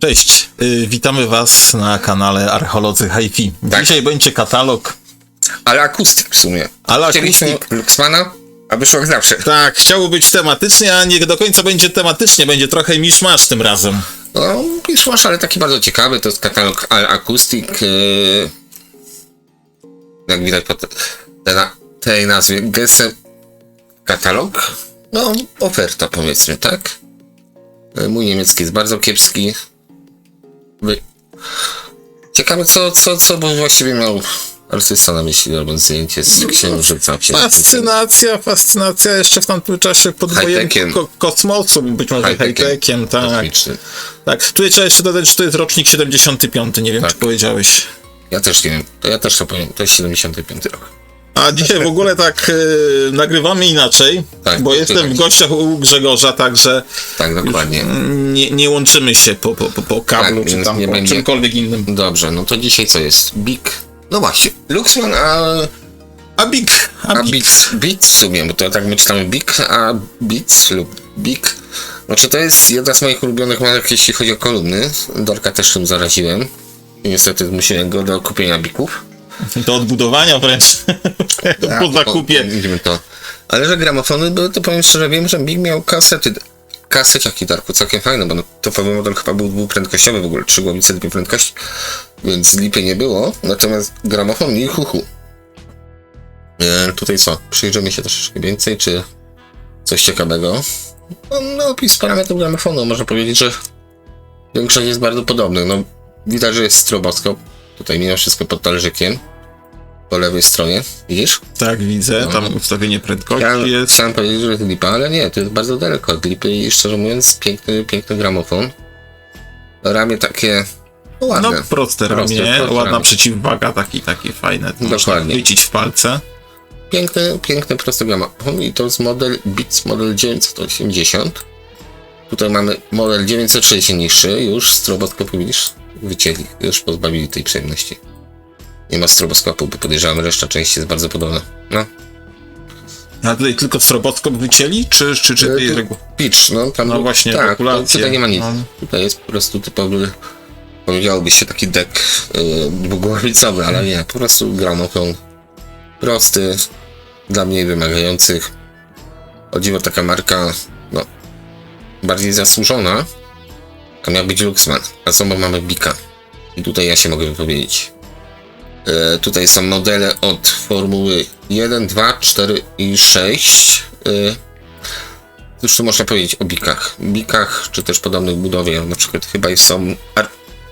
Cześć, witamy Was na kanale Archeolodzy Hi-Fi. Tak. Dzisiaj będzie katalog. Ale akustyk w sumie. Ale Chcieliśmy akustyk. Luxmana, a wyszło jak zawsze. Tak, chciało być tematycznie, a nie do końca będzie tematycznie, będzie trochę miszmasz tym razem. No, już masz, ale taki bardzo ciekawy, to jest katalog Al Acoustic. Jak widać po tej nazwie Gesse katalog. No, oferta powiedzmy, tak? Mój niemiecki jest bardzo kiepski. Ciekawe co bo właściwie miał artysta na myśli, robiąc zdjęcie z księżyca. Fascynacja jeszcze w tamtym czasie podwojennym kosmosu, być może high-techiem, tak. Kosmicznym. Tak, tutaj trzeba jeszcze dodać, że to jest rocznik 75, nie wiem Tak. czy powiedziałeś. Ja też nie wiem, ja też to powiem, to jest 75 rok. A dzisiaj w ogóle tak nagrywamy inaczej, Tak, bo jestem w gościach u Grzegorza, także Tak, dokładnie. nie łączymy się po kablu, Tak, czy więc tam nie po będzie- czymkolwiek innym. Dobrze, no to dzisiaj co jest? Big. No właśnie, Luxman, A Big. Beats w sumie, bo to tak my czytamy Big, a Beats lub Big. Znaczy to jest jedna z moich ulubionych marek, jeśli chodzi o kolumny. Dorka też tym zaraziłem. I niestety zmusiłem go do kupienia Bików. Do odbudowania wręcz po zakupie. Widzimy to. Ale że gramofony były, to powiem szczerze, wiem, że Big miał kaseciaki Darku, całkiem fajne, bo topowy model chyba był dwuprędkościowy w ogóle, 3 głowice, 2 prędkości, więc lipy nie było, natomiast gramofon i huhu. Tutaj co? Przyjrzymy się troszeczkę więcej, czy coś ciekawego. No, opis parametrów gramofonu, można powiedzieć, że większość jest bardzo podobnych. No, widać, że jest stroboskop, tutaj mimo wszystko pod talerzykiem, po lewej stronie, widzisz? Tak, widzę, tam ustawienie prędkości Ja jest. chciałem powiedzieć, że jest lipa, ale nie, to jest bardzo daleko od lipy i szczerze mówiąc piękny gramofon. Ramię takie ładne. No proste ramię, ładna przeciwwaga, taki fajne, to można Dokładnie. chwycić w palce. Piękny, prosty gramofon i to jest model Beats, model 980. Tutaj mamy model 960 niższy, już stroboskopu widzisz, wycięli, już pozbawili tej przyjemności. Nie ma stroboskopu, bo podejrzewam, reszta części jest bardzo podobna. No. A tutaj tylko stroboskop wycięli, czy tej reguły? Pitch, no tam No właśnie, tak, kalkulacje. tutaj nie ma nic. No. Tutaj jest po prostu typowy, powiedziałoby się taki deck dwugłowicowy, ale nie, po prostu gramofon prosty, dla mniej wymagających. O dziwo taka marka, no, bardziej zasłużona, to miał być Luxman, a co, bo mamy Bika. I tutaj ja się mogę wypowiedzieć. Tutaj są modele od Formuły 1, 2, 4 i 6. Cóż tu można powiedzieć o Bikach, czy też podobnych budowie, na przykład chyba są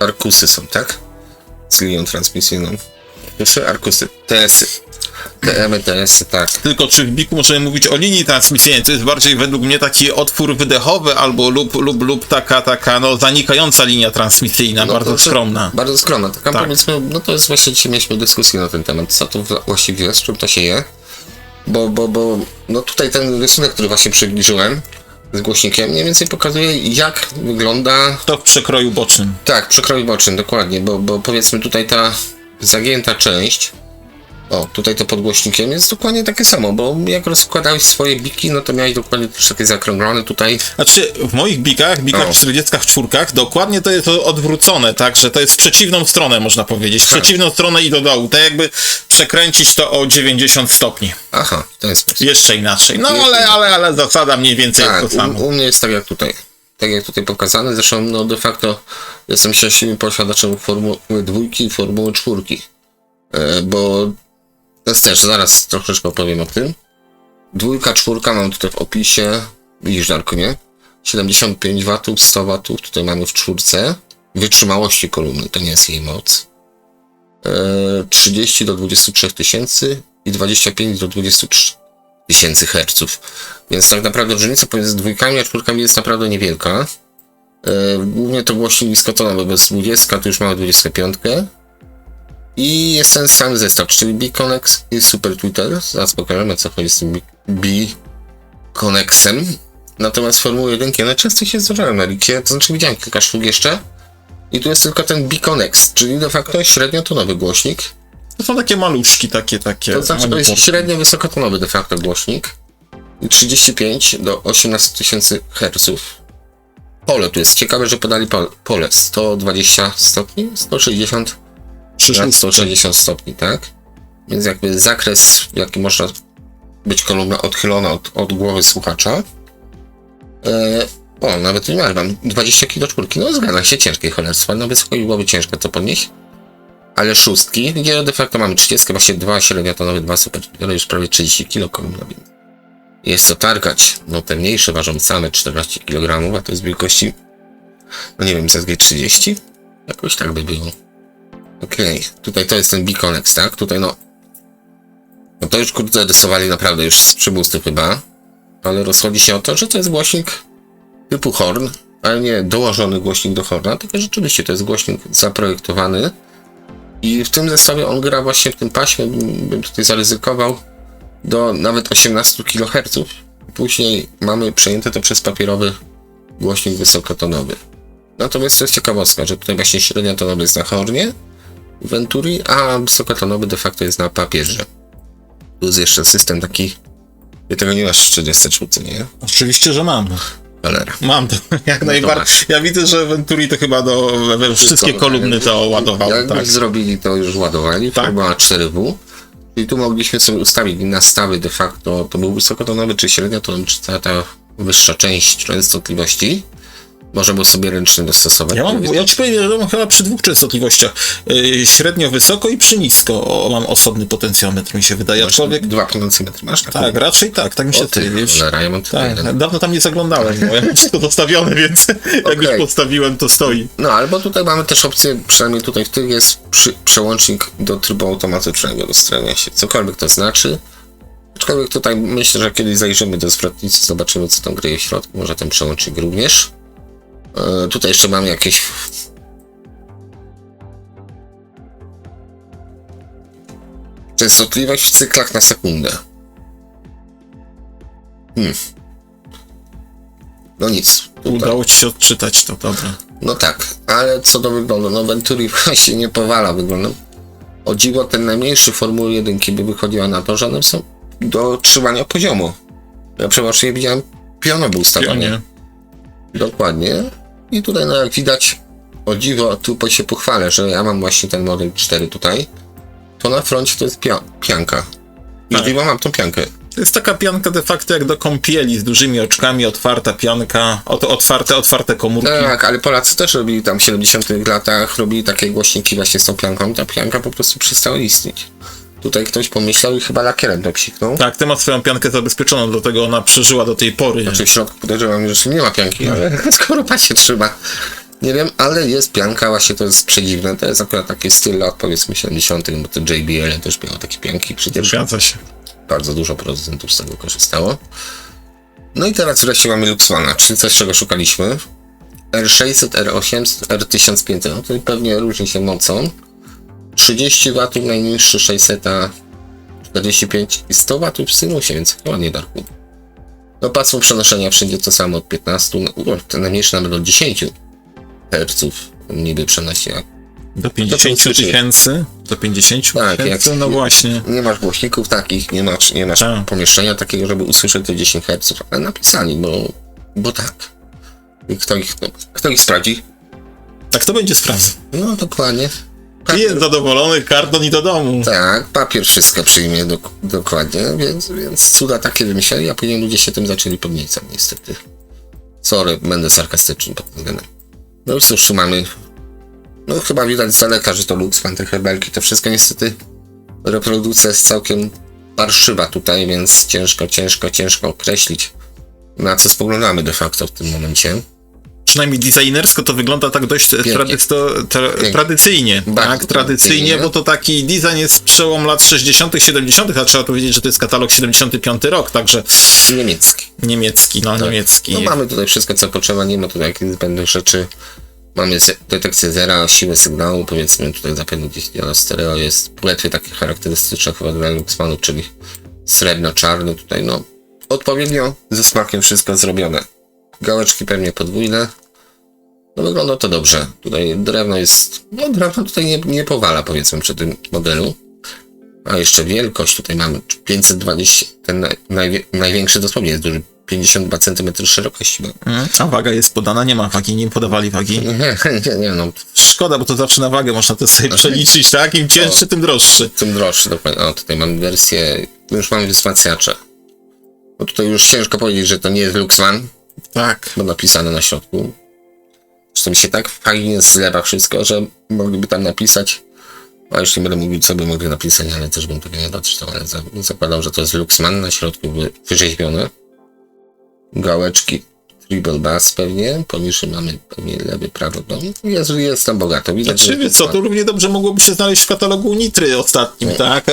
Arkusy są, tak? Z linią transmisyjną. Jeszcze Arkusy, TS-y. TS-y, tak. Tylko czy w Biku możemy mówić o linii transmisyjnej, to jest bardziej według mnie taki otwór wydechowy albo lub taka no zanikająca linia transmisyjna, No, bardzo to skromna. Bardzo skromna, taka Tak. powiedzmy, no to jest właśnie, dzisiaj mieliśmy dyskusję na ten temat, co to właściwie jest, z czym to się je. Bo no tutaj ten rysunek, który właśnie przybliżyłem z głośnikiem, mniej więcej pokazuje, jak wygląda. To w przekroju bocznym. Tak, przekrój boczny, dokładnie, bo powiedzmy tutaj ta zagięta część, o, tutaj to pod głośnikiem jest dokładnie takie samo, bo jak rozkładałeś swoje biki, no to miałeś dokładnie też takie zakrąglone tutaj. Znaczy w moich bikach 44, dokładnie to jest odwrócone, tak, że to jest w przeciwną stronę, można powiedzieć, w przeciwną stronę i do dołu, tak jakby przekręcić to o 90 stopni. Aha, w ten sposób. Jeszcze inaczej, no ale zasada mniej więcej Tak, jest to samo. u mnie jest tak jak tutaj. Tak jak tutaj pokazane, zresztą no de facto jestem szczęśliwym posiadaczem Formuły 2 i Formuły 4. Bo to jest też, zaraz troszeczkę opowiem o tym. 2, 4 mam tutaj w opisie, widzisz Darku, nie? 75 W, 100 W, tutaj mamy w 4. Wytrzymałości kolumny, to nie jest jej moc. 30 do 23 tysięcy i 25 do 23 tysięcy herców. Więc tak naprawdę różnica pomiędzy 2 a 4 jest naprawdę niewielka. Głównie to głośnik niskotonowy, bo jest 20, tu już mamy 25. I jest ten sam zestaw, czyli B-Connex i Super Twitter. Zaraz pokażemy, co chodzi z tym B-Connexem. Natomiast Formuły 1 najczęściej się zdarzają na Likie, to znaczy widziałem kilka sztuk jeszcze. I tu jest tylko ten B-Connex, czyli de facto średniotonowy głośnik. To są takie maluszki, takie. To znaczy to jest średnio wysokotonowy de facto głośnik. I 35 do 18 tysięcy herców. Pole, tu jest ciekawe, że podali pole 120 stopni, 160 na 160 stopni, tak? Więc jakby zakres, w jaki można być kolumna odchylona od głowy słuchacza. Nawet nie mam 20 kg czwórki, no zgadza się, ciężkie cholerstwo, no wysokość byłoby ciężko to podnieść. Ale szóstki, gdzie de facto mamy 30, właśnie 2 średniotonowe, 2 super, ale już prawie 30 kg kolumna. Jest to targać, no te mniejsze ważą same 14 kg, a to jest wielkości, no nie wiem, ZG 30? Jakoś tak by było. Okej, tutaj to jest ten Biconex, tak? Tutaj no to już kurde rysowali naprawdę już z przymusu chyba, ale rozchodzi się o to, że to jest głośnik typu horn, ale nie dołożony głośnik do horna, tylko rzeczywiście to jest głośnik zaprojektowany i w tym zestawie on gra właśnie w tym paśmie, bym tutaj zaryzykował, do nawet 18 kHz. Później mamy przejęte to przez papierowy głośnik wysokotonowy. Natomiast to jest ciekawostka, że tutaj właśnie średniotonowy jest na hornie Venturi, a wysokotonowy de facto jest na papierze. Tu jest jeszcze system taki, ty tego nie masz w 40, nie? Oczywiście, że mam. Cholera. Mam to, jak najbardziej. Ja widzę, że Venturi to chyba wszystkie kolumny to ładowało. Jakby Tak. zrobili, to już ładowali. Tak. Formuła 4W. I tu mogliśmy sobie ustawić nastawy de facto, to był wysokotonowy czy średniotonowy, czy ta wyższa część częstotliwości. Możemy sobie ręcznie dostosować. Ja ci powiem, że mam chyba przy 2 częstotliwościach. Średnio wysoko i przy nisko mam osobny potencjometr, mi się wydaje. Aczkolwiek 2 potencjometry masz? tak, raczej tak mi się wydaje. Ja mam tutaj Tak, dawno tam nie zaglądałem, bo ja mam wszystko dostawione, więc jak już postawiłem, to stoi. No, albo tutaj mamy też opcję, przynajmniej tutaj w tych jest przełącznik do trybu automatycznego, do sterowania się, cokolwiek to znaczy. Aczkolwiek tutaj myślę, że kiedyś zajrzymy do zwrotnicy, zobaczymy co tam kryje w środku, może ten przełącznik również. Tutaj jeszcze mam jakieś częstotliwość w cyklach na sekundę. No nic. Tutaj. Udało ci się odczytać to, dobra. No tak, ale co do wyglądu, no Venturi właśnie nie powala wyglądem. O dziwo, ten najmniejszy Formuły 1 by wychodziła na to, że one są do trzymania poziomu. Ja przeważnie widziałem pionowy ustawiony. Pionie. Dokładnie. I tutaj, no jak widać, o dziwo, tu się pochwalę, że ja mam właśnie ten model 4 tutaj. To na froncie to jest pianka. I Tak. o dziwo mam tą piankę. To jest taka pianka de facto jak do kąpieli, z dużymi oczkami, otwarta pianka, otwarte komórki. Tak, ale Polacy też robili tam w 70-tych latach, robili takie głośniki właśnie z tą pianką. Ta pianka po prostu przestała istnieć. Tutaj ktoś pomyślał i chyba lakierem to psiknął. Tak, ty masz swoją piankę zabezpieczoną, dlatego ona przeżyła do tej pory. Znaczy w środku podejrzewam, że nie ma pianki, ale skoro pasie trzyma. Nie wiem, ale jest pianka, właśnie to jest przedziwne. To jest akurat taki styl lat powiedzmy 70, bo to JBL też miało takie pianki przecież. Zgadza się. Bardzo dużo producentów z tego korzystało. No i teraz wreszcie mamy Luxmana, czyli coś, czego szukaliśmy. R600, R800, R1500, no to pewnie różni się mocą. 30 W najniższy 600, 45 i 100 W w synusie, więc ładnie darku. No pasmo przenoszenia wszędzie to samo od 15, no, ten najmniejszy nawet od 10 Hz niby przenosi. Do 50 tysięcy? Do 50 Tak, tysięcy? No właśnie. Nie masz głośników takich, nie masz Tak. pomieszczenia takiego, żeby usłyszeć te 10 Hz, ale napisali, bo tak. I kto ich sprawdzi? Tak to będzie sprawdzał. No dokładnie. Klient zadowolony, karton i do domu. Tak, papier wszystko przyjmie dokładnie, więc cuda takie wymyśleli, a później ludzie się tym zaczęli podniecać niestety. Sorry, będę sarkastyczny pod tym względem. No i cóż, tu mamy, no chyba widać z daleka, że to Luxman, te hebelki, to wszystko niestety reprodukcja jest całkiem parszywa tutaj, więc ciężko określić, na co spoglądamy de facto w tym momencie. Przynajmniej designersko to wygląda tak dość tradycyjnie. Tak, tradycyjnie, bo to taki design jest przełom lat 60., 70., a trzeba powiedzieć, że to jest katalog 75 rok, także Niemiecki. Niemiecki. No mamy tutaj wszystko, co potrzeba, nie ma tutaj jakichś zbędnych rzeczy. Mamy detekcję zera, siłę sygnału, powiedzmy tutaj zapewne gdzieś dialog stereo jest. Płetwy takie charakterystyczne chyba dla Luxmanów, czyli srebrno-czarny tutaj, no odpowiednio ze smakiem wszystko zrobione. Gałeczki pewnie podwójne. No wygląda to dobrze. Tutaj drewno jest, no drewno tutaj nie powala powiedzmy przy tym modelu. A jeszcze wielkość tutaj mamy 520, ten największy dosłownie jest duży, 52 cm szerokości. A waga jest podana? Nie ma wagi, nie podawali wagi. Nie, no. Szkoda, bo to zawsze na wagę można to sobie przeliczyć, tak? Im cięższy, tym droższy. Tym droższy, dokładnie. O, tutaj mamy wersję, już mamy wzmacniacze. Bo tutaj już ciężko powiedzieć, że to nie jest Luxman, Tak. bo napisane na środku. Zresztą mi się tak fajnie zlewa wszystko, że mogliby tam napisać. A już nie będę mówił, co by mogli napisać, ale też bym tego nie doczytał, ale zakładam, że to jest Luxman, na środku wyrzeźbione. Gałeczki Triple Bass pewnie, poniżej mamy pewnie lewy, prawo, no jest tam bogato. Widać, Znaczy, wie co, to równie dobrze mogłoby się znaleźć w katalogu Nitry ostatnim, tak?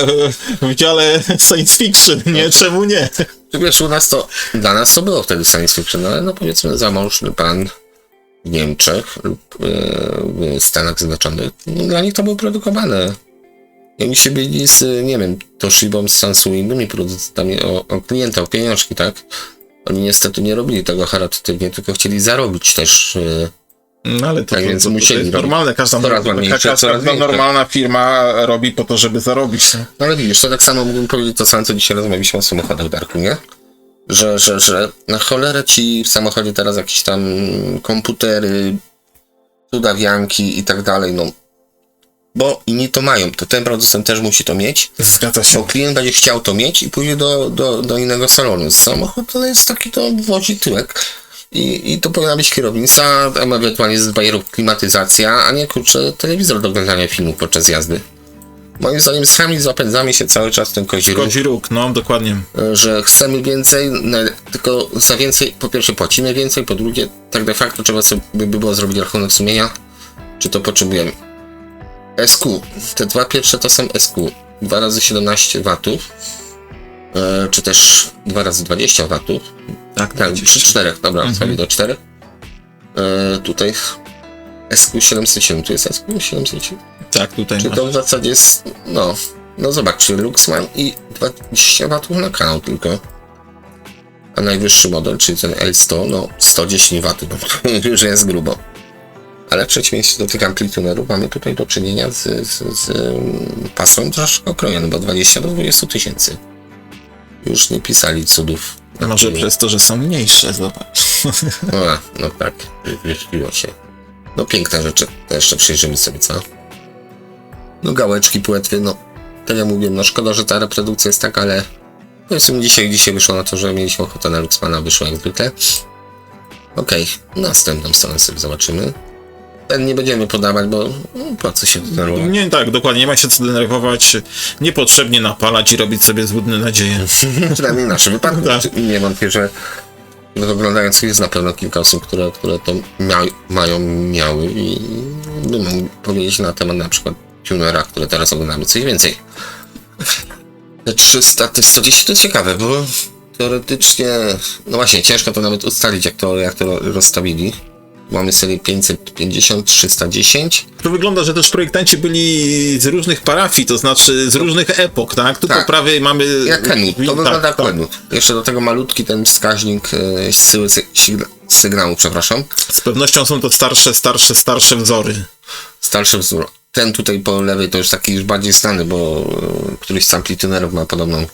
W dziale science fiction, nie? Czemu nie? Wiesz, u nas to, dla nas to było wtedy science fiction, ale no powiedzmy zamożny pan w Niemczech lub w Stanach Zjednoczonych, no, dla nich to było produkowane. I oni się byli z, nie wiem, Toshibą, z Samsung, innymi producentami o klienta, o pieniążki, tak? Oni niestety nie robili tego charytatywnie, tylko chcieli zarobić też. No ale to, Tak więc to musieli jest robić. normalne, każda normalna firma robi po to, żeby zarobić. Nie? No ale widzisz, to tak samo mógłbym powiedzieć to samo, co dzisiaj rozmawialiśmy o samochodach, Darku, nie? Że na cholerę ci w samochodzie teraz jakieś tam komputery, cudawianki i tak dalej, no. Bo inni to mają, to ten producent też musi to mieć. Zgadza się. Bo klient będzie chciał to mieć i pójdzie do innego salonu. Samochód to jest taki, to wozi tyłek. I to powinna być kierownica, ewentualnie z bajerów klimatyzacja, a nie kurczę telewizor do oglądania filmów podczas jazdy. Moim zdaniem sami zapędzamy się cały czas w ten kozi róg. Kozi róg, no dokładnie. Że chcemy więcej, tylko za więcej, po pierwsze płacimy więcej, po drugie tak de facto trzeba sobie by było zrobić rachunek sumienia, czy to potrzebujemy. SQ, te dwa pierwsze to są SQ, 2 razy 17 watów, czy też 2 razy 20 watów. Tak, Przy 4, dobra, sobie do 4. Tutaj SQ707, tu jest SQ707. Tak, tutaj Czy masz. to w zasadzie jest, no zobaczcie, Luxman i 20 watów na kanał tylko. A najwyższy model, czyli ten L100, no 110 watów, no to już jest grubo. Ale w przeciwieństwie do tych amplitunerów mamy tutaj do czynienia z pasmem troszkę okrojonym, bo 20 do 20 tysięcy. Już nie pisali cudów. Może przez to, że są mniejsze, zobacz. No tak, wyświetliło się. No piękne rzeczy, to jeszcze przyjrzymy sobie, co? No gałeczki, płetwy, no tak jak mówiłem, no szkoda, że ta reprodukcja jest taka, ale powiedzmy dzisiaj wyszło na to, że mieliśmy ochotę na Luxmana, wyszło jak zwykle. Okej, następną stronę sobie zobaczymy. Ten nie będziemy podawać, bo po co się denerwować? Nie, tak, dokładnie, nie ma się co denerwować, niepotrzebnie napalać i robić sobie złudne nadzieje. Przynajmniej w naszym wypadku. Tak. Nie wątpię, że oglądając jest na pewno kilka osób, które to miały i bym mógł powiedzieć na temat na przykład tunera, które teraz oglądamy, coś więcej. Te 300, te 110 to ciekawe, bo teoretycznie, no właśnie, ciężko to nawet ustalić, jak to rozstawili. Mamy serię 550, 310. To wygląda, że też projektanci byli z różnych parafii, to znaczy z różnych epok, tak? Tu Tak. po prawej mamy... Jak Kenwood, to wygląda jak tak. Kenwood. Jeszcze do tego malutki ten wskaźnik zsyły sygnału, przepraszam. Z pewnością są to starsze wzory. Starszy wzór. Ten tutaj po lewej to już taki już bardziej znany, bo któryś z amplitunerów ma podobną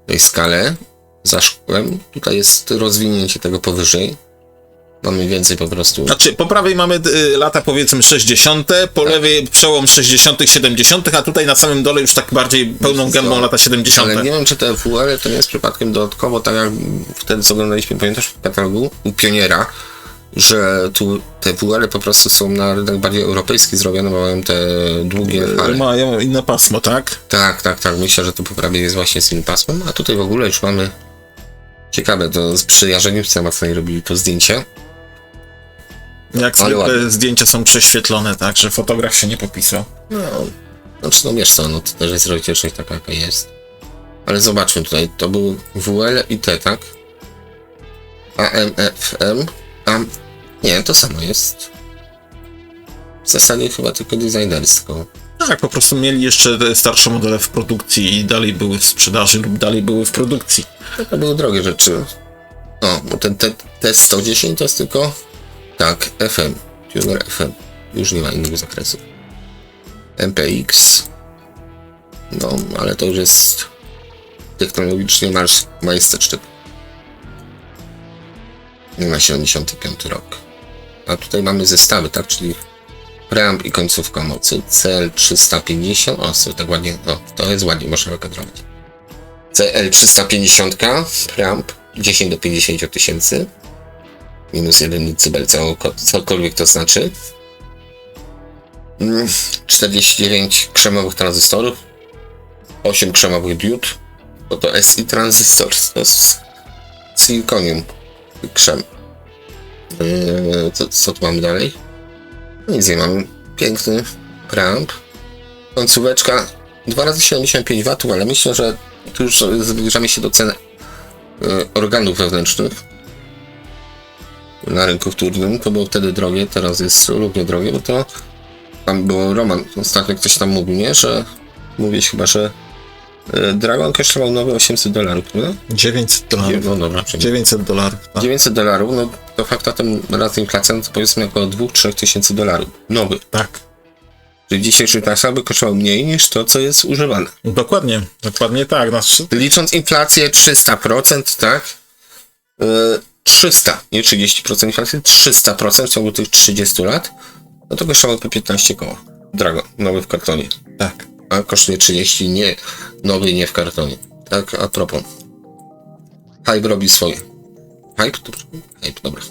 tej skalę za szkłem. Tutaj jest rozwinięcie tego powyżej. Mamy więcej po prostu. Znaczy, po prawej mamy lata powiedzmy 60., po lewej przełom 60., 70., a tutaj na samym dole już tak bardziej pełną gębą lata 70. Ale nie wiem, czy te WL to nie jest przypadkiem dodatkowo, tak jak wtedy co oglądaliśmy, pamiętasz w katalogu u Pioniera, że tu te WL po prostu są na rynek bardziej europejski zrobione, bo mają te długie fale. Mają inne pasmo, tak? Tak. Myślę, że to poprawnie jest właśnie z innym pasmem, a tutaj w ogóle już mamy ciekawe, to przy Jarzeniówce mocniej robili to zdjęcie. Jak zwykle zdjęcia są prześwietlone, tak, że fotograf się nie popisał. Znaczy, no wiesz co, no to też jest rozdzielczość taka, jaka jest. Ale zobaczmy tutaj, to był WL i T, tak? AM, FM, nie, to samo jest. W zasadzie chyba tylko designersko. Tak, po prostu mieli jeszcze te starsze modele w produkcji i dalej były w sprzedaży lub dalej były w produkcji. To były drogie rzeczy. O, bo ten T110 to jest tylko, tak, FM, tuner FM. Już nie ma innego zakresu. MPX. No, ale to już jest technologicznie majstersztyk. na 75 rok. A tutaj mamy zestawy, tak? Czyli preamp i końcówka mocy. CL350. O, co tak ładnie. O, to jest ładnie, można wykadrować. CL350, preamp 10 do 50 tysięcy. Minus 1 dB, cokolwiek to znaczy. 49 krzemowych tranzystorów. 8 krzemowych diod. To SI tranzystor. To jest silikonium krzem. Co tu mamy dalej? Nic nie mamy. Piękny preamp. Końcóweczka 2x75 W, ale myślę, że tu już zbliżamy się do ceny organów wewnętrznych na rynku wtórnym. To było wtedy drogie, teraz jest równie drogie, bo to tam było Roman. Ostatnio ktoś tam mówił, nie? Że mówiłeś chyba, że Dragon kosztował nowe $800, prawda? $900. No dobra, $900. Tak. $900, no to faktem raz inflacja, no to powiedzmy około 2-3 tysięcy dolarów. Nowy. Tak. Czyli dzisiejszy czas by kosztował mniej niż to, co jest używane. Dokładnie tak. Licząc inflację 300%, tak? 300, nie 30% inflacji, 300% w ciągu tych 30 lat, no to kosztował po 15 koła. Dragon, nowy w kartonie. Tak. A kosztuje 30, nie, nowy nie w kartonie. Tak, a propos. Hype robi swoje. Hype? Hype, dobra.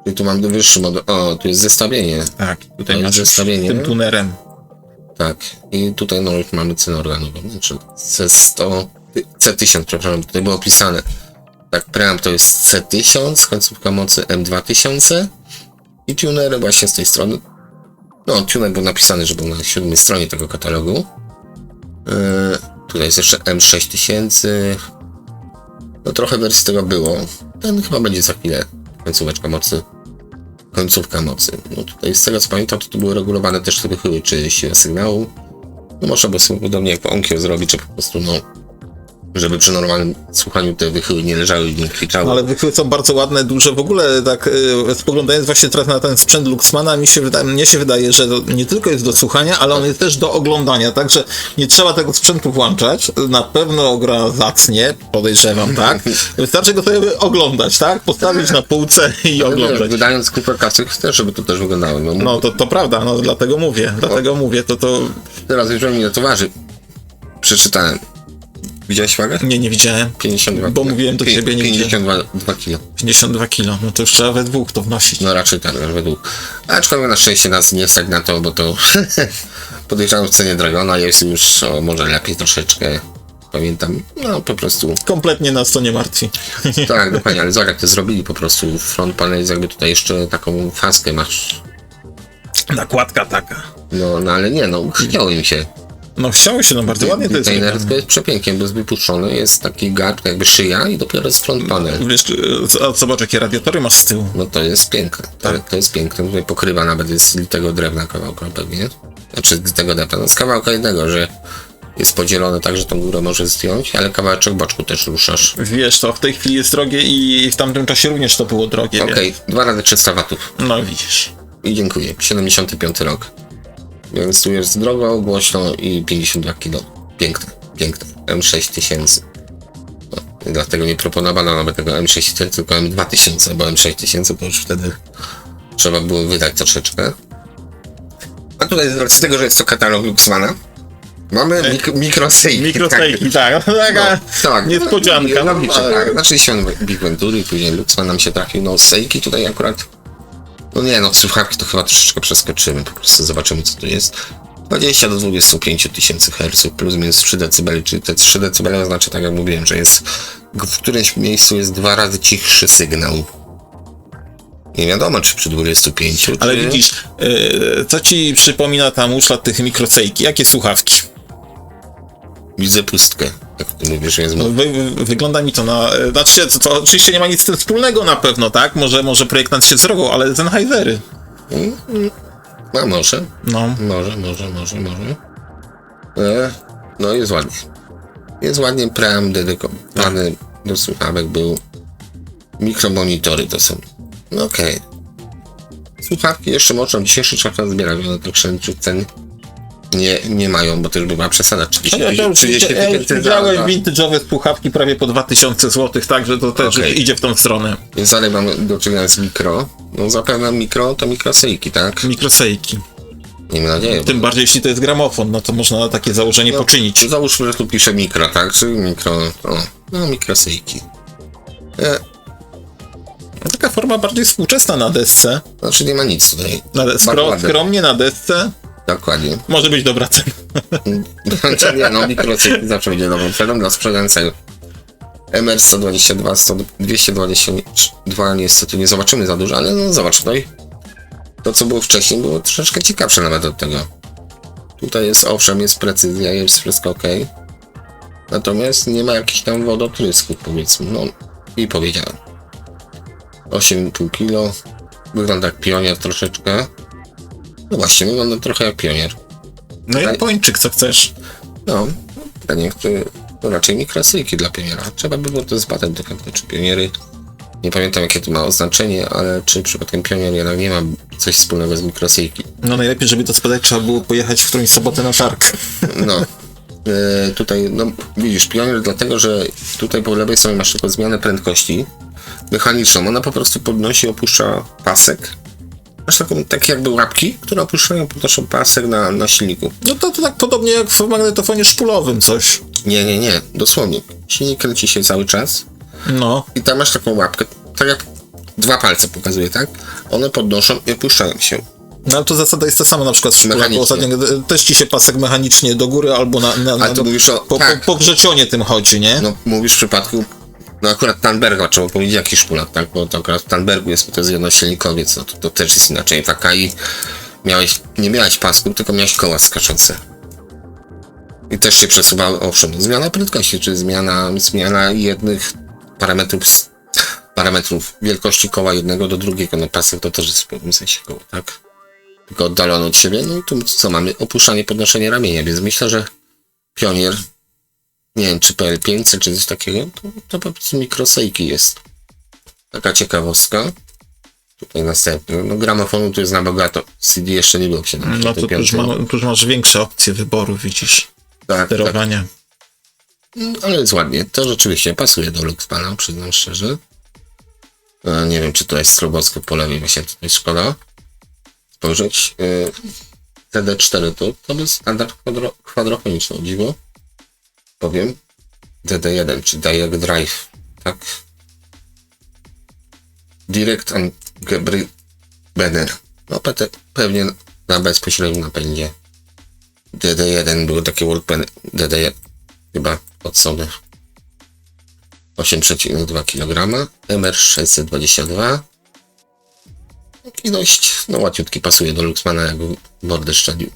Czyli tu mam wyższy model. O, tu jest zestawienie. Tak, tutaj jest masz zestawienie. tym tunerem. Tak, i tutaj no już mamy cenę organową, znaczy C1000, przepraszam, tutaj było opisane. Tak, preamp to jest C1000, końcówka mocy M2000 i tuner właśnie z tej strony. No, tuner był napisany, że był na 7 stronie tego katalogu. Tutaj jest jeszcze M6000. No trochę wersji tego było. Ten chyba będzie za chwilę końcówka mocy. No tutaj z tego co pamiętam, to były regulowane też te wychyły, czy siła sygnału. No można by sobie podobnie jak po Onkyo zrobić, czy po prostu no, żeby przy normalnym słuchaniu te wychyły nie leżały i nie kwiczały. Ale wychyły są bardzo ładne, duże. W ogóle tak spoglądając właśnie teraz na ten sprzęt Luxmana, mnie się wydaje, że to nie tylko jest do słuchania, ale on jest też do oglądania, także nie trzeba tego sprzętu włączać. Na pewno gra zacnie, podejrzewam, tak? Wystarczy go sobie oglądać, tak? Postawić na półce i oglądać. Wiesz, wydając kupę kasy, chcę, żeby to też wyglądało. No to prawda, no dlatego mówię, to... Teraz już wiem, ile to waży. Przeczytałem. Widziałeś wagę? Nie widziałem. 52 bo mówiłem do ciebie, nie 52 kg. 52 kg, no to już trzeba we dwóch to wnosić. No raczej tak, według. Aczkolwiek na szczęście nas nie stać na to, bo to podejrzewam w cenie Dragona jest już może lepiej troszeczkę. Pamiętam, no po prostu. Kompletnie nas to nie martwi. Tak, dokładnie, ale zobacz jak to zrobili po prostu. Front panel jest jakby tutaj jeszcze taką faskę masz. Nakładka taka. No ale nie, no chciało im się. No chciało się, no bardzo ładnie to jest. To jest przepięknie, bo jest wypuszczony, jest taki gard, jakby szyja i dopiero jest front panel. Wiesz, zobacz jakie radiatory masz z tyłu. No to jest piękne, to jest piękne, tutaj pokrywa nawet jest z litego drewna kawałka pewnie, znaczy z tego drewna, no z kawałka jednego, że jest podzielone tak, że tą górę może zdjąć, ale kawałeczek boczku też ruszasz. Wiesz, to w tej chwili jest drogie i w tamtym czasie również to było drogie. Okej, 2 razy 300 watów. No widzisz. I dziękuję, 75 rok. Więc tu jest drogo, głośno i 52 kg. Piękne. M6000. No, dlatego nie proponowano nawet tego M6000, tylko M2000, bo M6000 to już wtedy trzeba było wydać troszeczkę. A tutaj z racji tego, że jest to katalog Luxmana, mamy mikrosejki. Mikrosejki, tak. Taka tak. niespodzianka. No, tak. Znaczy się Big Ventury, później Luxman nam się trafił, no sejki tutaj akurat. No nie, no słuchawki to chyba troszeczkę przeskoczymy, po prostu zobaczymy co tu jest. 20 do 25 tysięcy Hz plus minus 3 dB, czyli te 3 dB oznacza, tak jak mówiłem, że jest w którymś miejscu jest 2 razy cichszy sygnał. Nie wiadomo, czy przy 25. Ale czy... widzisz, co ci przypomina ta muszla tych mikrosejki? Jakie słuchawki? Widzę pustkę, jak ty mówisz, więc wygląda mi to na... Znaczy, to oczywiście nie ma nic z tym wspólnego na pewno, tak? Może projektant się zrobił, ale Sennheisery. No może. No. Może. No jest ładnie. Jest ładnie, preamp dedykowany do słuchawek był. Mikromonitory to są. No okej. Słuchawki jeszcze można w dzisiejszy czas zbierać, one tak szaleńczych cen nie mają, bo to już była przesada. 30, Ja już 30 tysięcy widziałem za- vintage'owe słuchawki prawie po 2000 zł, także to też Okej. idzie w tą stronę. Więc dalej mamy do czynienia z mikro. No zapewne mikro to mikrosejki, tak? Mikrosejki. Miejmy nadzieję. Tym bardziej jeśli to jest gramofon, no to można takie założenie poczynić. Załóżmy, że tu pisze mikro, tak? Czyli mikro, no mikrosejki. Taka forma bardziej współczesna na desce. Znaczy nie ma nic tutaj. Bardzo ładne. Skromnie na desce. Dokładnie. Może być dobra cena. Znaczy nie, no mikrosejki zawsze będzie dobrą ceną dla sprzedającego. MR 122, 222 niestety nie zobaczymy za dużo, ale no zobacz tutaj. To co było wcześniej było troszeczkę ciekawsze nawet od tego. Tutaj jest, owszem, jest precyzja, jest wszystko ok. Natomiast nie ma jakichś tam wodotrysków, powiedzmy. No i powiedziałem. 8,5 kg. Wygląda jak pionier troszeczkę. No właśnie, wygląda trochę jak pionier. No Japończyk, co chcesz. No, pytanie, które to raczej mikrosejki dla pioniera. Trzeba by było to zbadać do końca, czy pioniery. Nie pamiętam jakie to ma oznaczenie, ale czy przypadkiem pionier jednak nie ma coś wspólnego z mikrosejki. No najlepiej, żeby to spadać, trzeba było pojechać w którąś sobotę na targ. No. Tutaj, no widzisz, pionier dlatego, że tutaj po lewej stronie masz tylko zmianę prędkości mechaniczną. Ona po prostu podnosi, opuszcza pasek. Masz taką, takie jakby łapki, które opuszczają, podnoszą pasek na silniku. No to tak podobnie jak w magnetofonie szpulowym coś. Nie, dosłownie. Silnik kręci się cały czas No. i tam masz taką łapkę, tak jak dwa palce pokazuje, tak? One podnoszą i opuszczają się. No ale to zasada jest ta sama na przykład w szpulaku. Mechanicznie. Ostatnio też ci się pasek mechanicznie do góry albo Ale tu mówisz o... tak. po grzecionie tym chodzi, nie? No mówisz w przypadku, no akurat Tandberga, trzeba powiedzieć jaki szpulak, tak? Bo to akurat w Tandbergu jest, bo to jest jednosilnikowiec, no to też jest inaczej. Taka i nie miałeś pasków, tylko miałeś koła skaczące. I też się przesuwały, owszem, zmiana prędkości, czy zmiana jednych parametrów wielkości koła jednego do drugiego, no pasek to też jest w pewnym sensie koło, tak? Tylko oddalone od siebie, no i tu co mamy? Opuszczanie, podnoszenie ramienia, więc myślę, że Pionier, nie wiem, czy PL500, czy coś takiego, to po prostu mikrosejki jest. Taka ciekawostka. Tutaj następny. No gramofonu tu jest na bogato. CD jeszcze nie było się. No to tu już masz większe opcje wyboru, widzisz. Tak, Sterowania. tak. Ale jest ładnie. To rzeczywiście pasuje do Luxmana, przyznam szczerze. Nie wiem, czy to jest stroboskop po lewej, właśnie tutaj szkoda spojrzeć. DD4 to był standard kwadrafoniczny, o dziwo. Powiem. DD1, czy Diag Drive, tak? Direct and Banner. No pewnie na bezpośrednim napędzie. DD1 był taki workpen, DD1 chyba od Sony. 8,2 kg, MR622. I dość, no łaciutki, pasuje do Luxmana, jakby mordę szczelił.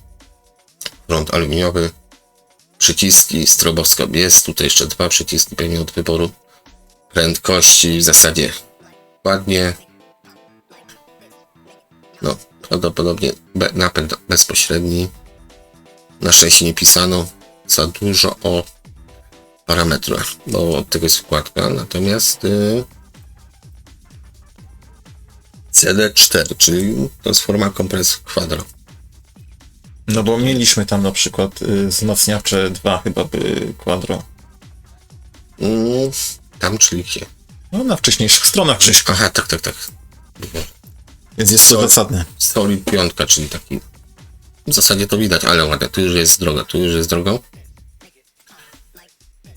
Prąd aluminiowy, przyciski, stroboskop jest, tutaj jeszcze dwa przyciski pewnie od wyboru. Prędkości w zasadzie ładnie. No, prawdopodobnie napęd bezpośredni. Na szczęście nie pisano za dużo o parametrach, bo od tego jest wkładka, natomiast CD4, czyli to jest forma kompresji Quadro. No bo mieliśmy tam na przykład wzmacniacze 2 chyba by Quadro. Tam, czyli gdzie? No na wcześniejszych stronach Krzyśku. Aha, tak. Więc jest to zasadne. Solid 5, czyli taki w zasadzie to widać, ale ładnie, tu już jest droga,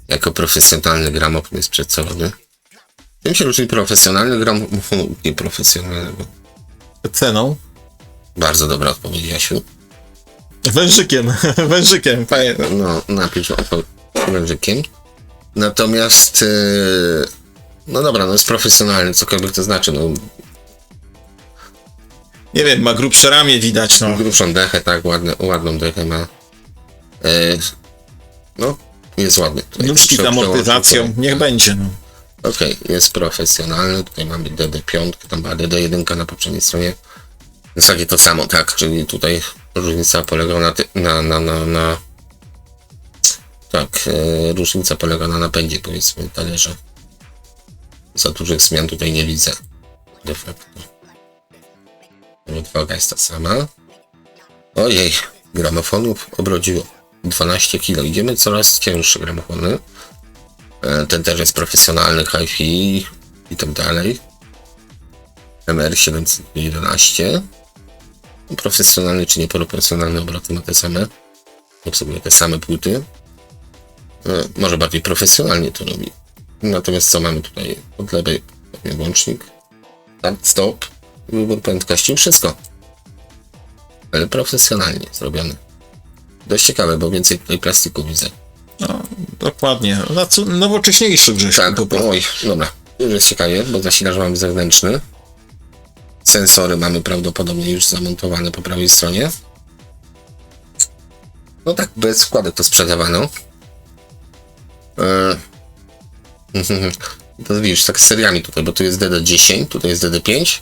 Jako profesjonalny gramofon jest przedstawiony. Czym się różni profesjonalny gramofon od nieprofesjonalnego? Ceną? Bardzo dobra odpowiedź, Jasiu. Wężykiem, fajnie. No, napisz wężykiem. Natomiast, no dobra, no jest profesjonalny, cokolwiek to znaczy, no. Nie wiem, ma grubsze ramię widać, no. Grubszą dechę, tak, ładną dechę ma. No, jest ładny. Nóżki z amortyzacją, niech będzie, no. Okej, jest profesjonalny, tutaj mamy DD5, tam była DD1 na poprzedniej stronie. W zasadzie to samo, tak, czyli tutaj różnica polega różnica polega na napędzie, powiedzmy, talerza. Za dużych zmian tutaj nie widzę. De facto. Waga jest ta sama. Ojej, gramofonów obrodziło 12 kg. Idziemy coraz cięższe gramofony. Ten też jest profesjonalny, hi-fi i tak dalej. MR711. Profesjonalny czy nieprofesjonalny obroty ma te same. Obsługuje te same płyty. Może bardziej profesjonalnie to robi. Natomiast co mamy tutaj? Od lewej włącznik. Start, stop. Wybór prędkości. Wszystko. Ale profesjonalnie zrobione. Dość ciekawe, bo więcej tutaj plastiku widzę. No, dokładnie. Nowocześniejszy Grześ. Tak, oj, dobra. Już jest ciekawie, bo zasilacz mamy zewnętrzny. Sensory mamy prawdopodobnie już zamontowane po prawej stronie. No tak, bez wkładek to sprzedawano. To widzisz, tak z seriami tutaj, bo tu jest DD10, tutaj jest DD5,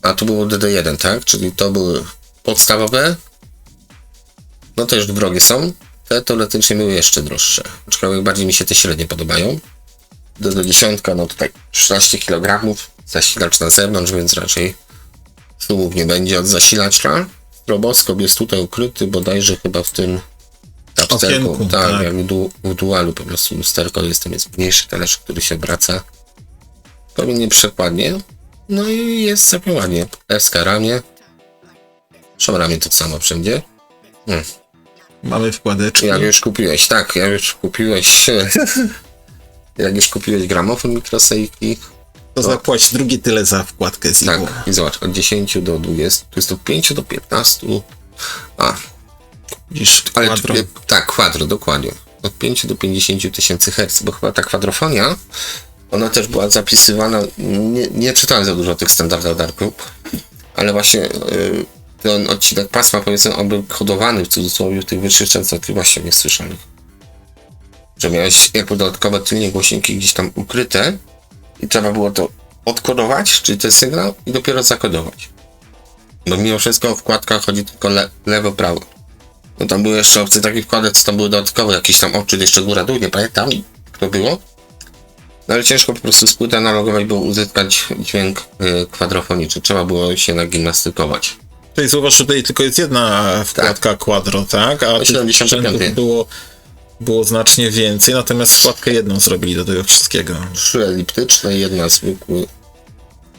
a tu było DD1, tak? Czyli to były podstawowe. No to już drogie są. Te teoretycznie były jeszcze droższe. Aczkolwiek bardziej mi się te średnie podobają. DD10, no tutaj 13 kg, zasilacz na zewnątrz, więc raczej szumów nie będzie od zasilacza. Stroboskop jest tutaj ukryty, bodajże chyba w tym tapsterku. Okienku, Tak, jak w dualu po prostu lusterko jest, tam jest mniejszy talerz, który się obraca. Powinien przekładnie. No i jest całkiem ładnie. Ewska ramię. Zresztą ramię to samo wszędzie. Mamy wkładeczki. Jak już kupiłeś, tak, jak już kupiłeś jak już kupiłeś gramofon mikrosejki, To zapłać drugie tyle za wkładkę z tak, Iwo. i zobacz, od 10 do 20, tu jest od 5 do 15, Widzisz, ale quadro. tak, kwadro, dokładnie, od 5 do 50 tysięcy Hz, bo chyba ta kwadrofonia, ona też była zapisywana, nie czytałem za dużo tych standardowych, ale właśnie ten odcinek pasma, powiedzmy, on był kodowany w cudzysłowie w tych wyższych częstotliwościach niesłyszalnych. Że miałeś jakby dodatkowe tylnie głośniki gdzieś tam ukryte i trzeba było to odkodować, czyli ten sygnał, i dopiero zakodować. Bo mimo wszystko w wkładkach chodzi tylko lewo, prawo. No tam były jeszcze opcje takich wkładek, co tam były dodatkowe, jakieś tam odczyt jeszcze góra-dół, nie pamiętam, jak to było. No ale ciężko po prostu z płyty analogowej było uzyskać dźwięk kwadrofoniczny. Trzeba było się nagimnastykować. Tutaj zauważ, że tutaj tylko jest jedna wkładka quadro, tak? A tych 75. sprzętów było znacznie więcej, natomiast wkładkę jedną zrobili do tego wszystkiego. 3 eliptyczne, jedna zwykły.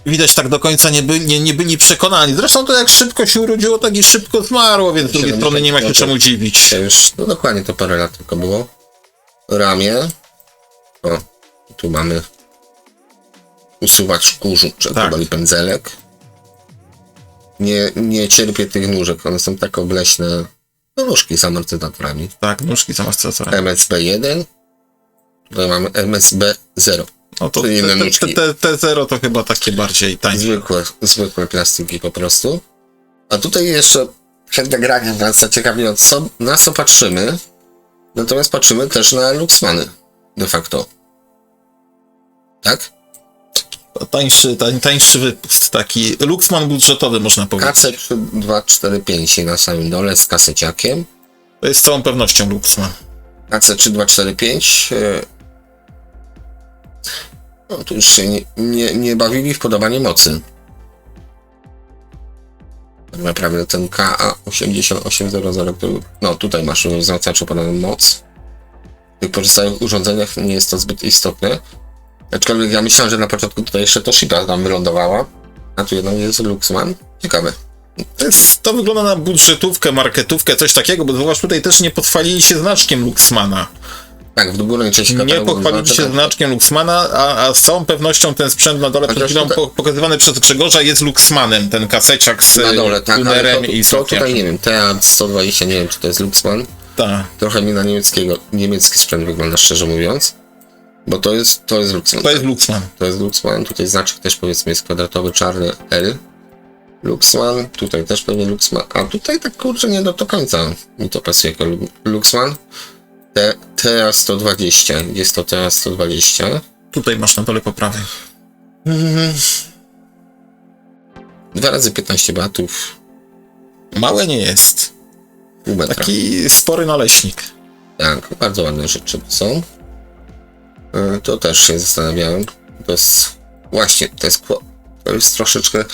Widać, tak do końca nie byli przekonani. Zresztą to jak szybko się urodziło, tak i szybko zmarło, więc z drugiej strony nie ma się czemu dziwić. To już, no dokładnie to parę lat tylko było. Ramię. O, tu mamy usuwacz kurzu, czy Tak. pędzelek. Nie cierpię tych nóżek, one są tak obleśne. No nóżki z amortyzatorami. Tak, nóżki są ascensora. MSB1. Tutaj mamy MSB0. No to Czyli inne nóżki. te zero to chyba takie bardziej tańsze. Zwykłe plastiki po prostu. A tutaj jeszcze przed nagraniem nas zaciekawiło, na co patrzymy. Natomiast patrzymy też na Luxmany. De facto. Tak? Tańszy wypust, taki Luxman budżetowy, można powiedzieć. KC3245 na samym dole z kaseciakiem. To jest z całą pewnością Luxman. KC3245. No tu już się nie bawili w podawanie mocy. Tak naprawdę ten KA8800, który, no tutaj masz wzmacniacz podaną moc. W tych pozostałych urządzeniach nie jest to zbyt istotne. Aczkolwiek ja myślałem, że na początku tutaj jeszcze Toshiba tam wylądowała, a tu jednak jest Luxman. Ciekawe. To wygląda na budżetówkę, marketówkę, coś takiego, bo zauważ, tutaj też nie pochwalili się znaczkiem Luxmana. Tak, w górnej części Nie katalogu pochwalili się znaczkiem Luxmana, a z całą pewnością ten sprzęt na dole, przed chwilą pokazywany przez Grzegorza, jest Luxmanem, ten kaseciak z na dole, tak, tunerem i to tutaj sokiem. nie wiem, TA120, nie wiem czy to jest Luxman. Tak. Trochę mi na niemiecki sprzęt wygląda, szczerze mówiąc. Bo to jest Luxman. To jest Luxman. To jest Luxman, tutaj znaczek też powiedzmy jest kwadratowy, czarny L. Luxman, tutaj też pewnie Luxman, a tutaj tak kurczę nie do końca mi to pasuje jako Luxman. TA120, jest to TA120. Tutaj masz na dole poprawy. 2 razy 15 batów, Małe nie jest. pół metra. Taki spory naleśnik. Tak, bardzo ładne rzeczy są. To też się zastanawiałem. To jest właśnie, to jest troszeczkę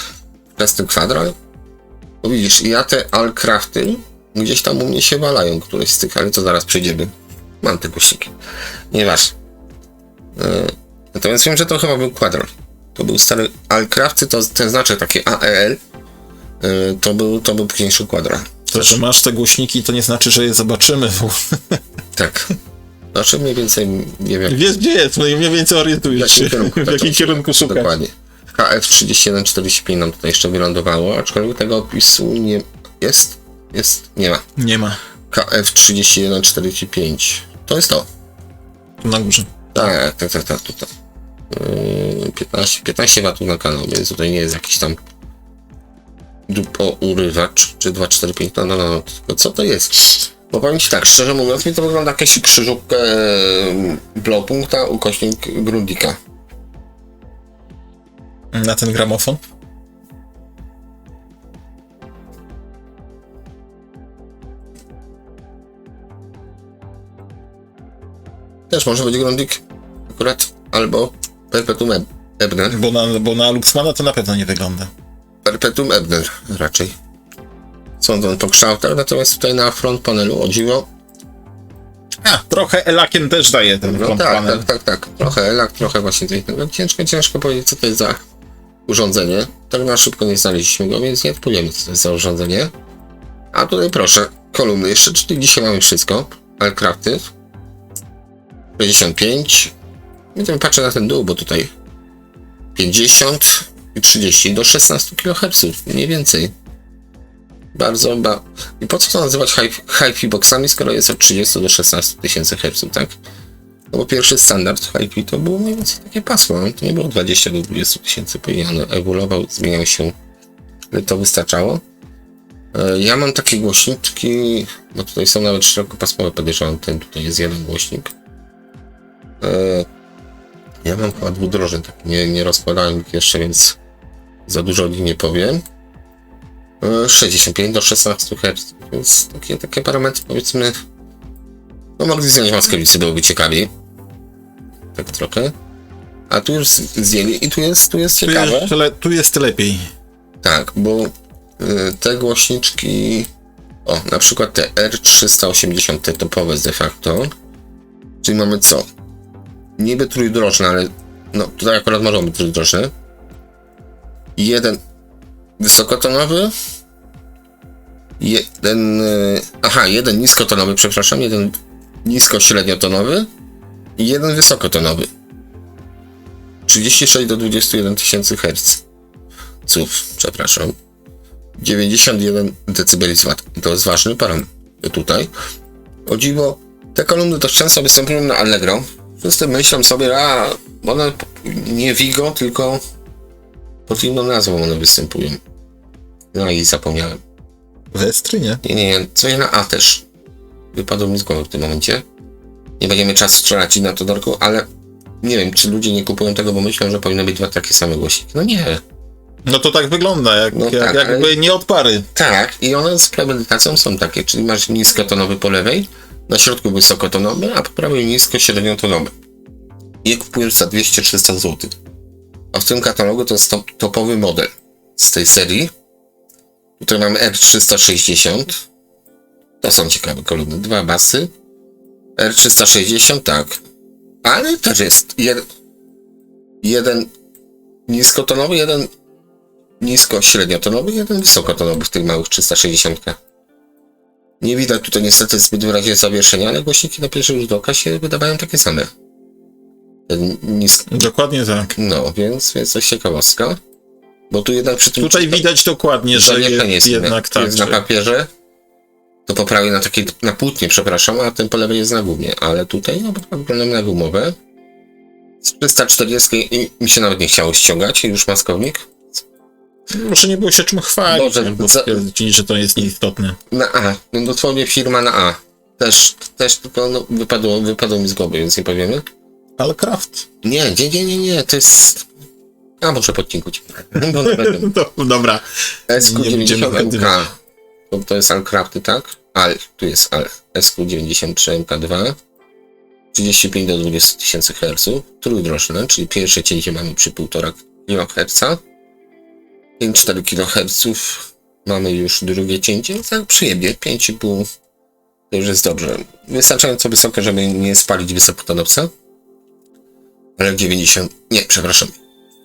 przez ten kwadrat. Bo widzisz, ja te Alcrafty Gdzieś tam u mnie się walają któreś z tych, ale to zaraz przejdziemy. Mam te głośniki. Nieważne. Natomiast wiem, że to chyba był Quadro. To był stary Alcrafty, to ten znaczek taki AEL. To był późniejszy Quadro. To, że masz te głośniki, to nie znaczy, że je zobaczymy. Tak. Znaczy mniej więcej nie wiem. Wiesz, gdzie jest, no i mniej więcej orientujesz się, w jakim kierunku szukać. Dokładnie. KF3145 nam tutaj jeszcze wylądowało, aczkolwiek tego opisu nie jest. Nie ma. Nie ma. KF3145. To jest to. Tu na górze. Tak, tutaj. 15 watów na kanał, więc tutaj nie jest jakiś tam urywacz, czy 245, no, tylko co to jest? Bo powiem ci tak, szczerze mówiąc, mi to wygląda jakaś krzyżówka Blowpunkta ukośnik Grundika. Na ten gramofon? Też może być Grundik akurat, albo Perpetuum Ebner. Bo na Luxmana to na pewno nie wygląda. Perpetuum Ebner raczej. Są to po kształtach, natomiast tutaj na front panelu, o dziwo. Trochę elakiem też daje ten front panel. Tak. Trochę elak, trochę właśnie tej. Ciężko powiedzieć, co to jest za urządzenie. Tak na szybko nie znaleźliśmy go, więc nie odpowiemy, co to jest za urządzenie. A tutaj proszę, kolumny jeszcze, czyli dzisiaj mamy wszystko. Alcrafty. 65. I tam patrzę na ten dół, bo tutaj 50 i 30 do 16 kHz, mniej więcej. I po co to nazywać hi-fi boxami, skoro jest od 30 do 16 tysięcy Hz, tak? No bo pierwszy standard hi-fi to było mniej więcej takie pasmo, to nie było 20 do 20 tysięcy, później on ewoluował, zmieniał się, ale to wystarczało. Ja mam takie głośniki, bo tutaj są nawet szerokopasmowe, podejrzewam, ten tutaj jest jeden głośnik. Ja mam chyba dwudrożny, tak nie rozkładałem ich jeszcze, więc za dużo o nich nie powiem. 65 do 16 Hz, więc takie parametry, powiedzmy, no mogli zdjąć Mackewicy, byłoby ciekawiej. Tak trochę. A tu już zdjęli i tu jest ciekawe. Tu jest lepiej. Tak, bo te głośniczki, na przykład te R380, te topowe de facto, czyli mamy co? Niby trójdrożne, ale no tutaj akurat możemy być trójdrożne. Jeden wysokotonowy, jeden niskotonowy, przepraszam, jeden nisko-średniotonowy i jeden wysokotonowy. 36 do 21 tysięcy Hz. Przepraszam. 91 dB. To jest ważny parametr tutaj. O dziwo, te kolumny dość często występują na Allegro. Wszyscy myślą sobie, one nie Vigo, tylko pod inną nazwą one występują. No i zapomniałem. Westry, nie? Nie, co nie na A też. Wypadło mi z głowy w tym momencie. Nie będziemy czasu strzelać na to, Dorku, ale nie wiem, czy ludzie nie kupują tego, bo myślą, że powinny być dwa takie same głośniki. No nie. No to tak wygląda, jakby ale nie od pary. Tak, i one z premedytacją są takie, czyli masz niskotonowy po lewej, na środku wysokotonowy, a po prawej nisko-średniotonowy. Je kupujesz za 200-300 zł. A w tym katalogu to jest topowy model z tej serii. Tutaj mamy R360. To są ciekawe kolumny. 2 basy. R360, tak. Ale też jest jeden niskotonowy, jeden nisko-średniotonowy, jeden wysokotonowy w tych małych 360. Nie widać tutaj niestety zbyt wyraźnie zawieszenia, ale głośniki na pierwszy rzut oka się wydawają takie same. Dokładnie tak. No, więc to jest ciekawostka. Bo tu jednak przy tym... Tutaj widać dokładnie, że jest jednak tak. Jest na papierze, to po prawej na płótnie, przepraszam, a ten po lewej jest na gumie. Ale tutaj, no bo wyglądamy na gumowe. Z 340 i mi się nawet nie chciało ściągać, już maskownik. Muszę nie było się czym chwalić, bo stwierdzili, że to jest nieistotne. Na A, no dosłownie firma na A. Też tylko no, wypadło mi z głowy, więc nie powiemy. Alcraft. Nie, to jest... A może po odcinku ci no, dobra. SQ90MK. To jest Alcrafty, tak? Tu jest SQ93 MK2. 35 do 20 tysięcy Hz. Trójdrożne, czyli pierwsze cięcie mamy przy 1,5 kHz. 5-4 kHz. Mamy już drugie cięcie, tak przyjemnie, 5,5 to już jest dobrze. Wystarczająco wysokie, żeby nie spalić wysokotonowca. Ale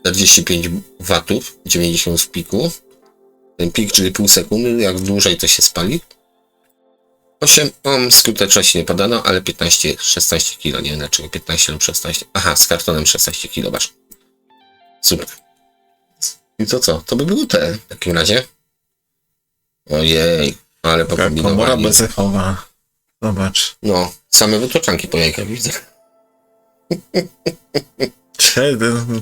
45 watów, 90 w piku. Ten pik, czyli pół sekundy, jak dłużej to się spali. 8 ohm skuteczności nie podano, ale 15-16 kg, nie wiem dlaczego 15 lub 16. Aha, z kartonem 16 kg, masz. Super. I to co? To by było te w takim razie. Ojej, ale Komora pokombinowali. bezechowa. Zobacz. No, same wytłoczanki po jajkach widzę.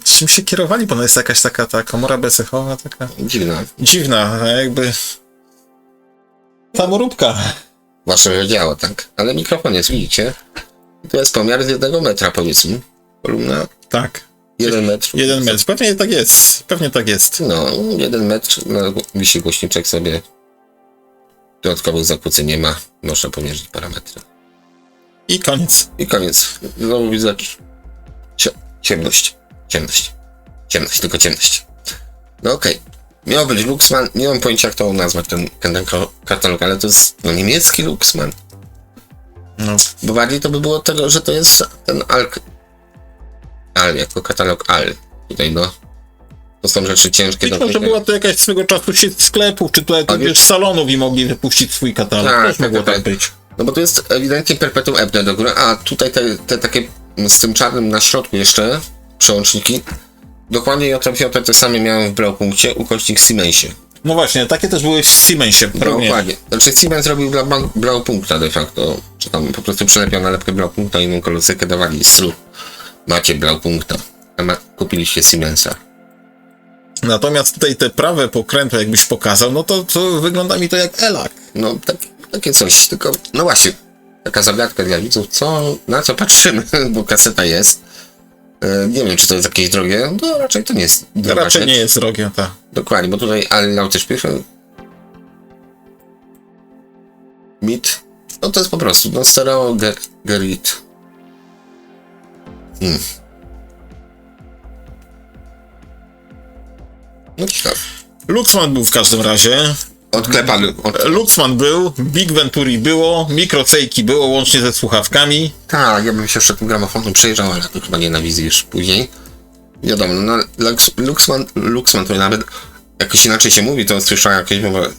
Czym się kierowali? Bo ona jest jakaś taka ta komora bezechowa, taka Dziwna. dziwna, jakby samoróbka. Wasze, że działa, tak. Ale mikrofon jest, widzicie? I to jest pomiar z 1 metra, powiedzmy. Kolumna Tak. 1 metr. 1 metr. Pewnie tak jest. Pewnie tak jest. No, 1 metr. No, wisi głośniczek sobie. Dodatkowych zakłóceń nie ma. Można pomierzyć parametry. I koniec. I koniec. Znowu widzę ciemność. Ciemność, tylko ciemność. No okej. Miał być Luxman. Nie mam pojęcia, jak to nazwać ten katalog, ale to jest niemiecki Luxman. No. Bo bardziej to by było tego, że to jest ten Al jako katalog Al. Tutaj no. To są rzeczy ciężkie Być może była to jakaś swego czasu sieć sklepów, czy tutaj też salonów i mogli wypuścić swój katalog. Tak, Też mogło tak. tak być. No bo to jest ewidentnie perpetuum ebne do góry, a tutaj te takie z tym czarnym na środku jeszcze przełączniki. Dokładnie JJ te same miałem w Blaupunkcie, ukośnik Siemensie. No właśnie, takie też były w Siemensie. Dokładnie. Znaczy Siemens robił dla Blaupunkta de facto, czy tam po prostu przelepiał nalepkę Blaupunkta i inną kolorystykę dawali strój. Macie Blaupunkta, a kupiliście Siemensa. Natomiast tutaj te prawe pokrętła jakbyś pokazał, no to wygląda mi to jak Elak. No takie coś, tylko no właśnie, taka zagadka dla widzów, na co patrzymy, bo kaseta jest. Nie wiem, czy to jest jakieś drogie, no raczej to nie jest droga Raczej rzecz. nie jest drogie, tak. Dokładnie, bo tutaj Ale Laute Spiegel mit, no to jest po prostu, no stereo Gerrit. No ciekawe. Luxman był w każdym razie. Odklepany. Luxman był, Big Venturi było, Microcejki było łącznie ze słuchawkami. Tak, ja bym się jeszcze tym gramofonem przejrzał, ale to chyba nie na wizji już później. Wiadomo, no Luxman to nawet jakoś inaczej się mówi, to słyszałem jakieś mowy.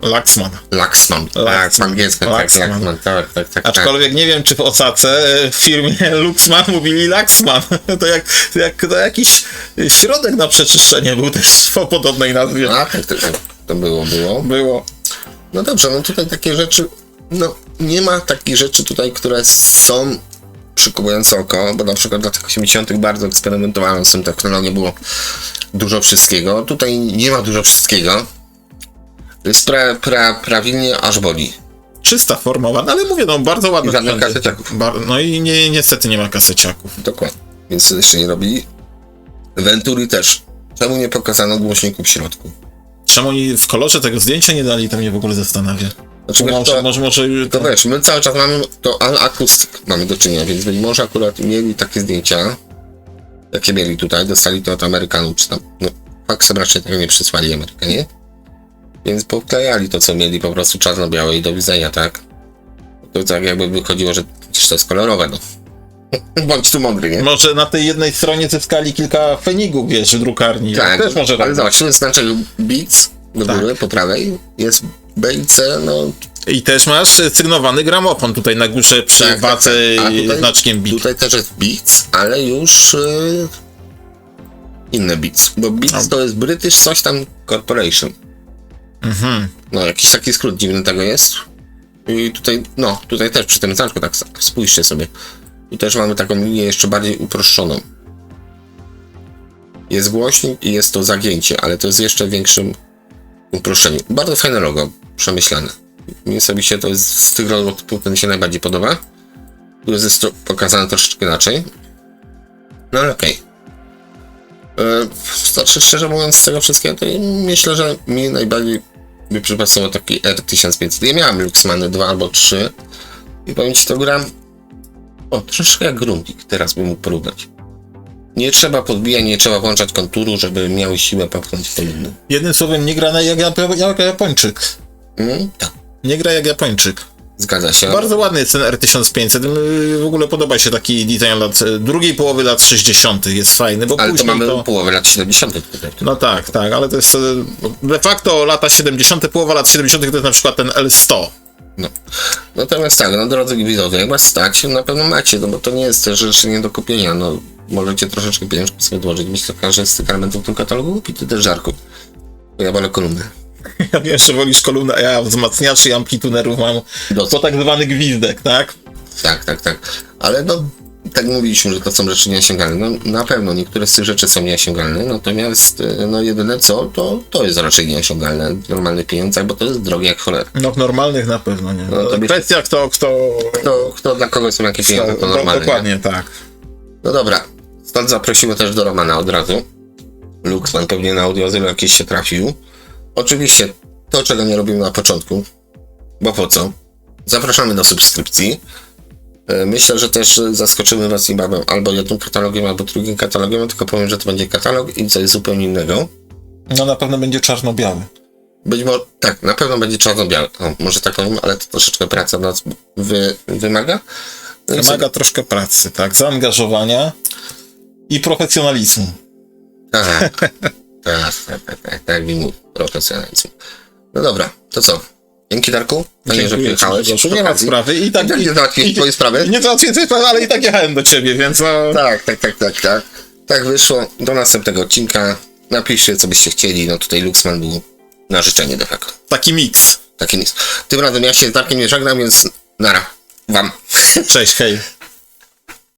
Laxman. Laxman. Tak, po angielsku, tak, Laxman, tak. Aczkolwiek nie wiem, czy w Osace w firmie Luxman mówili Laxman. To jakiś środek na przeczyszczenie był też po podobnej nazwie. A, tak, to było. Było. No dobrze, no tutaj takie rzeczy, no nie ma takich rzeczy tutaj, które są przykupujące oko, bo na przykład w latach 80. bardzo eksperymentowałem z tym technologią, było dużo wszystkiego. Tutaj nie ma dużo wszystkiego. To jest prawilnie aż boli. Czysta formowa, no ale mówię, no bardzo ładne. I żadnych sprzęty. kaseciaków. No i niestety nie ma kaseciaków. Dokładnie. Więc jeszcze nie robili. Venturi też. Czemu nie pokazano głośników w środku? Czemu oni w kolorze tego zdjęcia nie dali, to mnie w ogóle zastanawia. Znaczy, Może to wiesz, my cały czas mamy to akustyk mamy do czynienia, więc być może akurat mieli takie zdjęcia, jakie mieli tutaj, dostali to od Amerykanów, czy tam, no faksem raczej tego nie przysłali Amerykanie, więc poklejali to, co mieli, po prostu czarno-białe i do widzenia, tak? To tak jakby wychodziło, że przecież to jest kolorowe, no. Bądź tu mądry, nie? Może na tej jednej stronie zyskali kilka fenigów, wiesz, w drukarni. Tak, też może ale tak. zobacz, tu jest znaczek Beats do góry, po prawej, jest B i C, no I też masz sygnowany gramofon tutaj na górze przy wace A tutaj, znaczkiem Beat. Tutaj też jest Beats, ale już inne Beats, bo Beats to jest British coś tam Corporation. No jakiś taki skrót dziwny tego jest. I tutaj też przy tym znaczku, tak spójrzcie sobie. Tu też mamy taką linię jeszcze bardziej uproszczoną. Jest głośnik i jest to zagięcie, ale to jest jeszcze w większym uproszczeniu. Bardzo fajne logo, przemyślane. Mi osobiście to jest z tych logotipów, ten mi się najbardziej podoba. Tu jest to pokazane troszeczkę inaczej. No ale okej. Znaczy, szczerze mówiąc, z tego wszystkiego, to myślę, że mi najbardziej by przypasował taki R1500. Ja miałem Luxmany 2 albo 3 i powiem ci, to gram troszeczkę jak Grundig, teraz bym mógł porównać. Nie trzeba podbijać, nie trzeba włączać konturu, żeby miały siłę popchnąć po innym. Jednym słowem, nie gra jak Japończyk. Tak, Nie gra jak Japończyk. zgadza się. Bardzo ładny jest ten R1500. W ogóle podoba się taki design drugiej połowy lat 60. Jest fajny, bo Ale to później mamy połowę lat 70. tutaj. No tak, ale to jest de facto lata 70., połowa lat 70. to jest na przykład ten L100. No. Natomiast tak, no drodzy widzowie, jak was stać, na pewno macie, no bo to nie jest też rzecz nie do kupienia, no możecie troszeczkę pieniążków sobie odłożyć. Myślę, że z tych elementów w tym katalogu kupi ty też żarków. Bo ja wolę kolumny. Ja wiem, że wolisz kolumnę, a ja wzmacniaczy i amplitunerów mam po tak zwany gwizdek, tak? Tak. Ale no, tak mówiliśmy, że to są rzeczy nieosiągalne. No na pewno niektóre z tych rzeczy są nieosiągalne, natomiast no jedyne co, to jest raczej nieosiągalne w normalnych pieniądzach, bo to jest drogie jak cholera. No w normalnych na pewno nie. No, to Kwestia Kto dla kogo są jakieś pieniądze, to normalne. Dokładnie, nie? tak. No dobra, stąd zaprosimy też do Romana od razu. Luxman pewnie na Audiozylu jakiś się trafił. Oczywiście to, czego nie robimy na początku, bo po co? Zapraszamy do subskrypcji. Myślę, że też zaskoczymy was niebawem albo jednym katalogiem, albo drugim katalogiem, tylko powiem, że to będzie katalog i coś zupełnie innego. No na pewno będzie czarno-biały. Być może, tak, na pewno będzie czarno-biały. O, może tak powiem, ale to troszeczkę praca nas wymaga. No i Wymaga troszkę pracy, tak? Zaangażowania i profesjonalizmu. Tak mi mówi, profesjonalizm. No dobra, to co? Dzięki Darku. Fajnie, że Dziękuję ci, przyjechałeś. Grzegorzu. Nie ma sprawy. I tak nie załatwiłeś twojej sprawy? Nie załatwiłem twojej sprawy, ale i tak jechałem do ciebie, więc no... Tak. Tak wyszło. Do następnego odcinka. Napiszcie, co byście chcieli. No tutaj Luxman był na życzenie de facto. Taki miks. Taki nic. Tym razem ja się z Darkiem nie żegnam, więc nara. Wam. Cześć, hej.